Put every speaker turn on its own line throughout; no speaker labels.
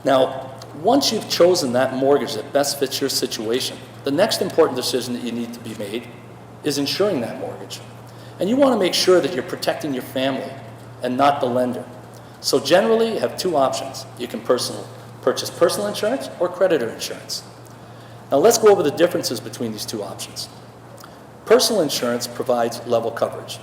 Now, once you've chosen that mortgage that best fits your situation, the next important decision that you need to be made is insuring that mortgage. And you want to make sure that you're protecting your family and not the lender. So generally, you have two options. You can purchase personal insurance or creditor insurance. Now let's go over the differences between these two options. Personal insurance provides level coverage.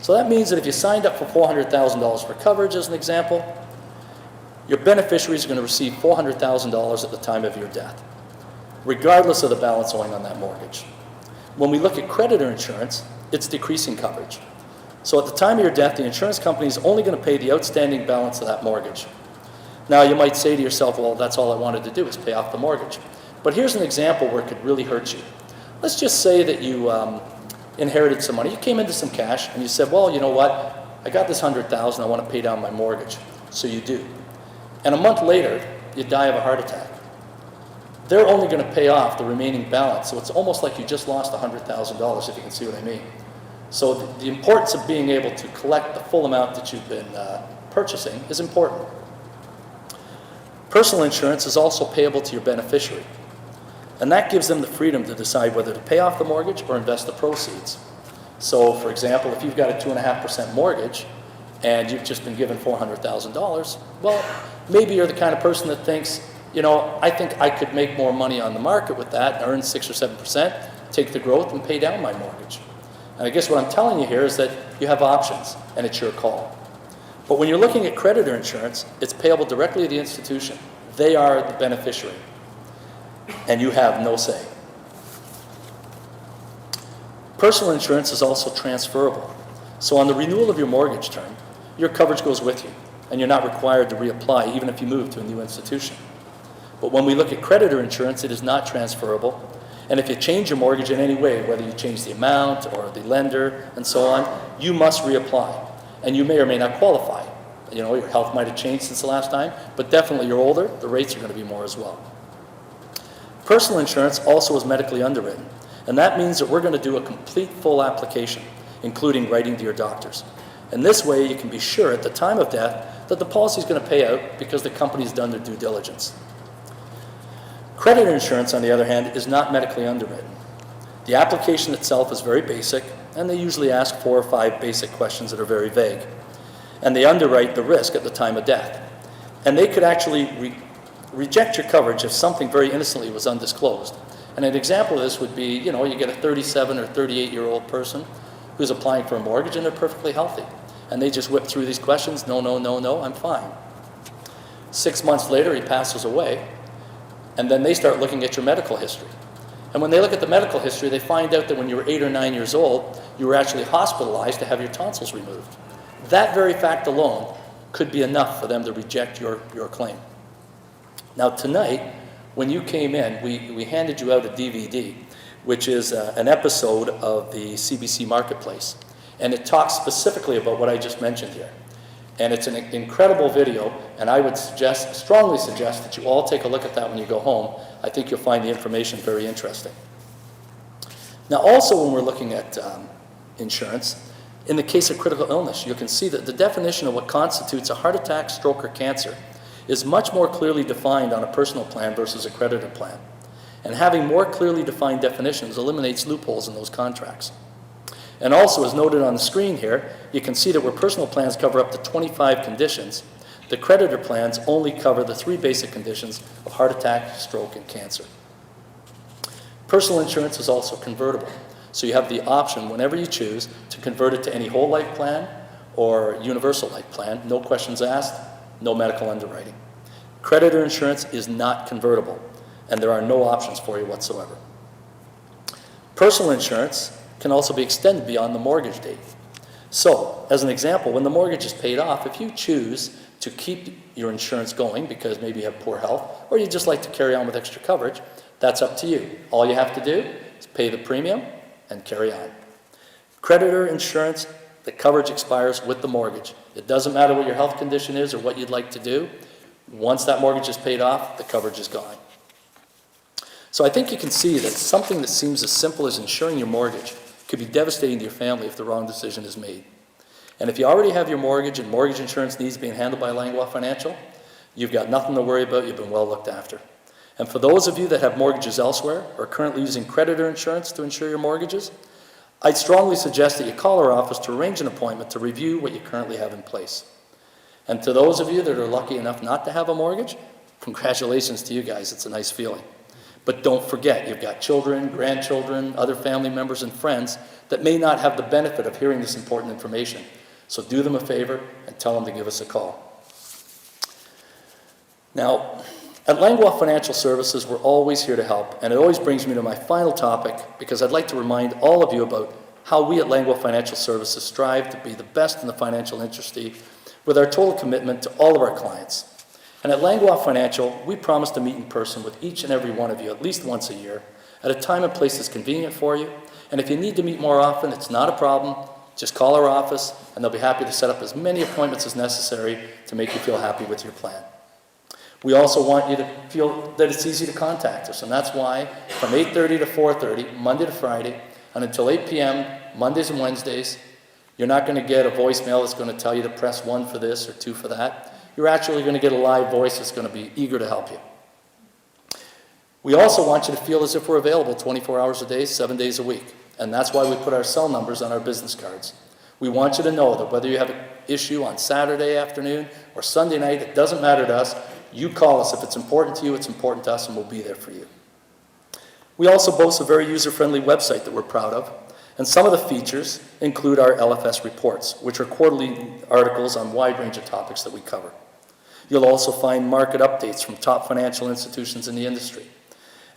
So that means that if you signed up for $400,000 for coverage, as an example, your beneficiaries are going to receive $400,000 at the time of your death, regardless of the balance owing on that mortgage. When we look at creditor insurance, it's decreasing coverage. So at the time of your death, the insurance company is only going to pay the outstanding balance of that mortgage. Now you might say to yourself, well, that's all I wanted to do is pay off the mortgage. But here's an example where it could really hurt you. Let's just say that you inherited some money. You came into some cash and you said, well, you know what? I got this $100,000, I want to pay down my mortgage. So you do. And a month later, you die of a heart attack. They're only going to pay off the remaining balance. So it's almost like you just lost $100,000, if you can see what I mean. So the importance of being able to collect the full amount that you've been purchasing is important. Personal insurance is also payable to your beneficiary. And that gives them the freedom to decide whether to pay off the mortgage or invest the proceeds. So for example, if you've got a 2.5% mortgage and you've just been given $400,000, well, maybe you're the kind of person that thinks, you know, I think I could make more money on the market with that, earn 6 or 7%, take the growth and pay down my mortgage. And I guess what I'm telling you here is that you have options and it's your call. But when you're looking at creditor insurance, it's payable directly to the institution. They are the beneficiary. And you have no say. Personal insurance is also transferable. So on the renewal of your mortgage term, your coverage goes with you, and you're not required to reapply even if you move to a new institution. But when we look at creditor insurance, it is not transferable. And if you change your mortgage in any way, whether you change the amount or the lender and so on, you must reapply. And you may or may not qualify. You know, your health might have changed since the last time, but definitely you're older, the rates are going to be more as well. Personal insurance also is medically underwritten, and that means that we're going to do a complete full application, including writing to your doctors. And this way you can be sure at the time of death that the policy is going to pay out because the company's done their due diligence. Creditor insurance, on the other hand, is not medically underwritten. The application itself is very basic, and they usually ask 4 or 5 basic questions that are very vague. And they underwrite the risk at the time of death. And they could actually reject your coverage if something very innocently was undisclosed. And an example of this would be, you know, you get a 37 or 38-year-old person who's applying for a mortgage and they're perfectly healthy. And they just whip through these questions, no, no, no, no, I'm fine. 6 months later, he passes away, and then they start looking at your medical history. And when they look at the medical history, they find out that when you were 8 or 9 years old, you were actually hospitalized to have your tonsils removed. That very fact alone could be enough for them to reject your claim. Now tonight, when you came in, we handed you out a DVD, which is an episode of the CBC Marketplace. And it talks specifically about what I just mentioned here. And it's an incredible video, and I would strongly suggest that you all take a look at that when you go home. I think you'll find the information very interesting. Now also when we're looking at insurance, in the case of critical illness, you can see that the definition of what constitutes a heart attack, stroke, or cancer is much more clearly defined on a personal plan versus a creditor plan. And having more clearly defined definitions eliminates loopholes in those contracts. And also, as noted on the screen here, you can see that where personal plans cover up to 25 conditions, the creditor plans only cover the 3 basic conditions of heart attack, stroke, and cancer. Personal insurance is also convertible. So you have the option, whenever you choose, to convert it to any whole life plan or universal life plan, no questions asked, no medical underwriting. Creditor insurance is not convertible, and there are no options for you whatsoever. Personal insurance can also be extended beyond the mortgage date. So, as an example, when the mortgage is paid off, if you choose to keep your insurance going because maybe you have poor health, or you just like to carry on with extra coverage, that's up to you. All you have to do is pay the premium and carry on. Creditor insurance, the coverage expires with the mortgage. It doesn't matter what your health condition is or what you'd like to do. Once that mortgage is paid off, the coverage is gone. So I think you can see that something that seems as simple as insuring your mortgage could be devastating to your family if the wrong decision is made. And if you already have your mortgage and mortgage insurance needs being handled by Langlois Financial, You've got nothing to worry about. You've been well looked after. And for those of you that have mortgages elsewhere or are currently using creditor insurance to insure your mortgages, I'd strongly suggest that you call our office to arrange an appointment to review what you currently have in place. And to those of you that are lucky enough not to have a mortgage, congratulations to you guys. It's a nice feeling. But don't forget, you've got children, grandchildren, other family members, and friends that may not have the benefit of hearing this important information. So do them a favor and tell them to give us a call. Now, at Langlois Financial Services, we're always here to help, and it always brings me to my final topic because I'd like to remind all of you about how we at Langlois Financial Services strive to be the best in the financial industry with our total commitment to all of our clients. And at Langlois Financial, we promise to meet in person with each and every one of you at least once a year at a time and place that's convenient for you. And if you need to meet more often, it's not a problem. Just call our office, and they'll be happy to set up as many appointments as necessary to make you feel happy with your plan. We also want you to feel that it's easy to contact us, and that's why from 8:30 to 4:30, Monday to Friday, and until 8 p.m., Mondays and Wednesdays, you're not going to get a voicemail that's going to tell you to press 1 for this or 2 for that. You're actually going to get a live voice that's going to be eager to help you. We also want you to feel as if we're available 24 hours a day, 7 days a week, and that's why we put our cell numbers on our business cards. We want you to know that whether you have an issue on Saturday afternoon or Sunday night, it doesn't matter to us. You call us. If it's important to you, it's important to us, and we'll be there for you. We also boast a very user-friendly website that we're proud of, and some of the features include our LFS reports, which are quarterly articles on a wide range of topics that we cover. You'll also find market updates from top financial institutions in the industry.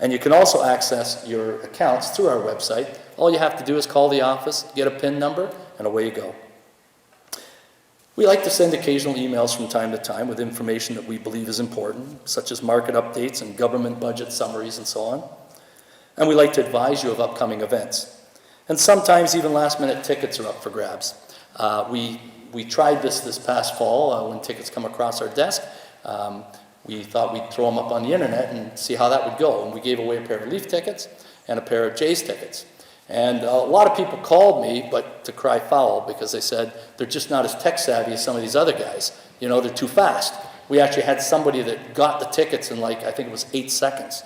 And you can also access your accounts through our website. All you have to do is call the office, get a PIN number, and away you go. We like to send occasional emails from time to time with information that we believe is important, such as market updates and government budget summaries and so on. And we like to advise you of upcoming events. And sometimes even last-minute tickets are up for grabs. We tried this past fall when tickets come across our desk. We thought we'd throw them up on the internet and see how that would go. And we gave away a pair of Leaf tickets and a pair of Jays tickets. And a lot of people called me, but to cry foul, because they said they're just not as tech savvy as some of these other guys. You know, they're too fast. We actually had somebody that got the tickets in I think it was 8 seconds.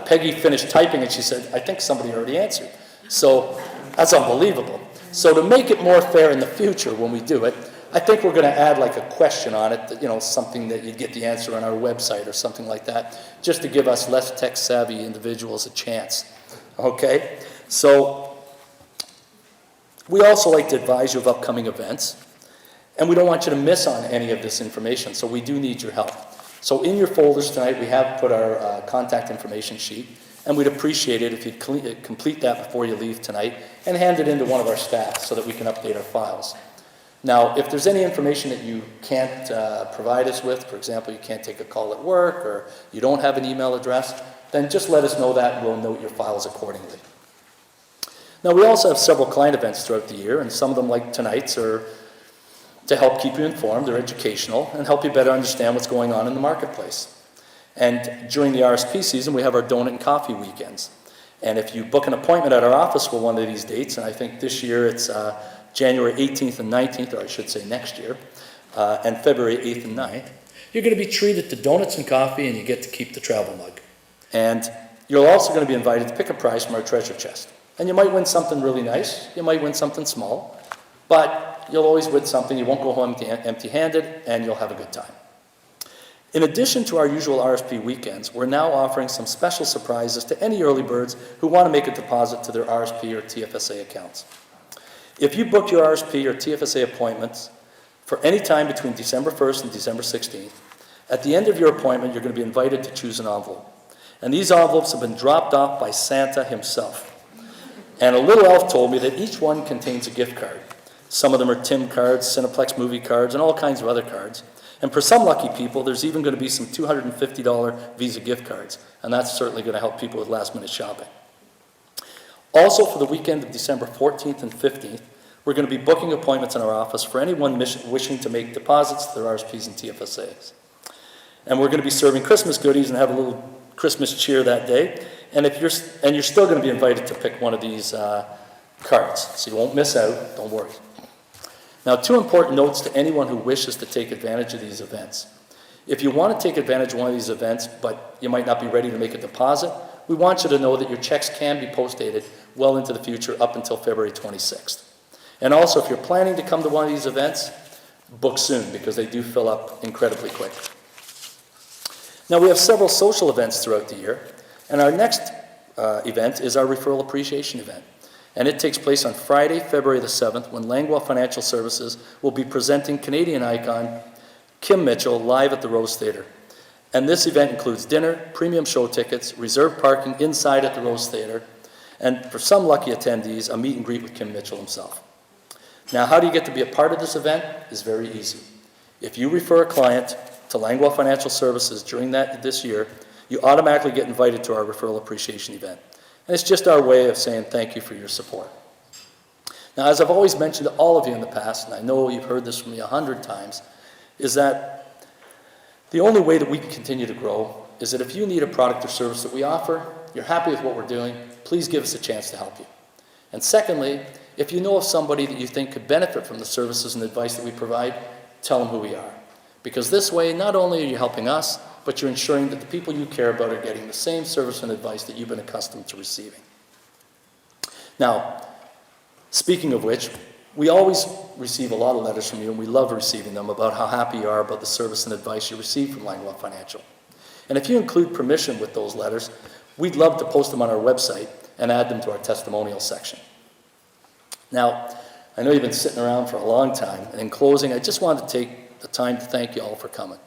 Peggy finished typing and she said, I think somebody already answered. So that's unbelievable. So to make it more fair in the future when we do it, I think we're going to add a question on it, that, something that you'd get the answer on our website or something like that, just to give us less tech savvy individuals a chance. Okay? So we also like to advise you of upcoming events, and we don't want you to miss on any of this information, so we do need your help. So in your folders tonight, we have put our contact information sheet, and we'd appreciate it if you'd complete that before you leave tonight and hand it in to one of our staff so that we can update our files. Now, if there's any information that you can't provide us with, for example, you can't take a call at work or you don't have an email address, then just let us know that and we'll note your files accordingly. Now, we also have several client events throughout the year, and some of them, like tonight's, are to help keep you informed. They're educational and help you better understand what's going on in the marketplace. And during the RSP season, we have our donut and coffee weekends. And if you book an appointment at our office for one of these dates, and I think this year it's January 18th and 19th, or I should say next year, and February 8th and 9th, you're going to be treated to donuts and coffee, and you get to keep the travel mug. And you're also going to be invited to pick a prize from our treasure chest. And you might win something really nice. You might win something small. But you'll always win something. You won't go home empty-handed, and you'll have a good time. In addition to our usual RSP weekends, we're now offering some special surprises to any early birds who want to make a deposit to their RSP or TFSA accounts. If you book your RSP or TFSA appointments for any time between December 1st and December 16th, at the end of your appointment, you're going to be invited to choose an envelope. And these envelopes have been dropped off by Santa himself. And a little elf told me that each one contains a gift card. Some of them are Tim cards, Cineplex movie cards, and all kinds of other cards. And for some lucky people, there's even going to be some $250 Visa gift cards. And that's certainly going to help people with last-minute shopping. Also, for the weekend of December 14th and 15th, we're going to be booking appointments in our office for anyone wishing to make deposits to their RSPs and TFSAs. And we're going to be serving Christmas goodies and have a little Christmas cheer that day. And you're still going to be invited to pick one of these cards, so you won't miss out. Don't worry. Now, 2 important notes to anyone who wishes to take advantage of these events. If you want to take advantage of one of these events, but you might not be ready to make a deposit, we want you to know that your checks can be post-dated well into the future up until February 26th. And also, if you're planning to come to one of these events, book soon because they do fill up incredibly quick. Now, we have several social events throughout the year, and our next event is our Referral Appreciation event. And it takes place on Friday, February the 7th, when Langwell Financial Services will be presenting Canadian icon Kim Mitchell live at the Rose Theatre. And this event includes dinner, premium show tickets, reserved parking inside at the Rose Theatre, and for some lucky attendees, a meet and greet with Kim Mitchell himself. Now, how do you get to be a part of this event? It's very easy. If you refer a client to Langwell Financial Services during this year, you automatically get invited to our Referral Appreciation event. And it's just our way of saying thank you for your support. Now, as I've always mentioned to all of you in the past, and I know you've heard this from me 100 times, is that the only way that we can continue to grow is that if you need a product or service that we offer, you're happy with what we're doing, please give us a chance to help you. And secondly, if you know of somebody that you think could benefit from the services and advice that we provide, tell them who we are. Because this way, not only are you helping us, but you're ensuring that the people you care about are getting the same service and advice that you've been accustomed to receiving. Now, speaking of which, we always receive a lot of letters from you, and we love receiving them about how happy you are about the service and advice you receive from Langwell Financial. And if you include permission with those letters, we'd love to post them on our website and add them to our testimonial section. Now, I know you've been sitting around for a long time, and in closing, I just wanted to take the time to thank you all for coming.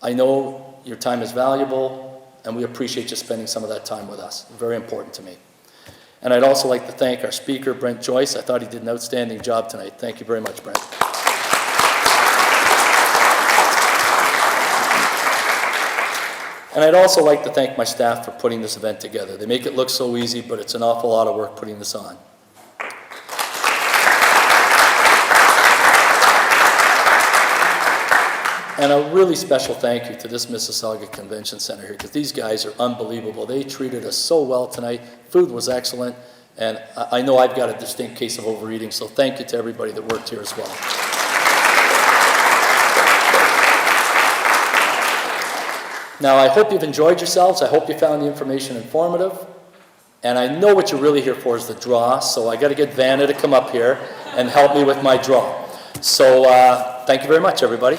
I know your time is valuable, and we appreciate you spending some of that time with us. Very important to me. And I'd also like to thank our speaker, Brent Joyce. I thought he did an outstanding job tonight. Thank you very much, Brent. And I'd also like to thank my staff for putting this event together. They make it look so easy, but it's an awful lot of work putting this on. And a really special thank you to this Mississauga Convention Center here, because these guys are unbelievable. They treated us so well tonight. Food was excellent, and I know I've got a distinct case of overeating, so thank you to everybody that worked here as well. Now, I hope you've enjoyed yourselves. I hope you found the information informative. And I know what you're really here for is the draw, so I got to get Vanna to come up here and help me with my draw. So thank you very much, everybody.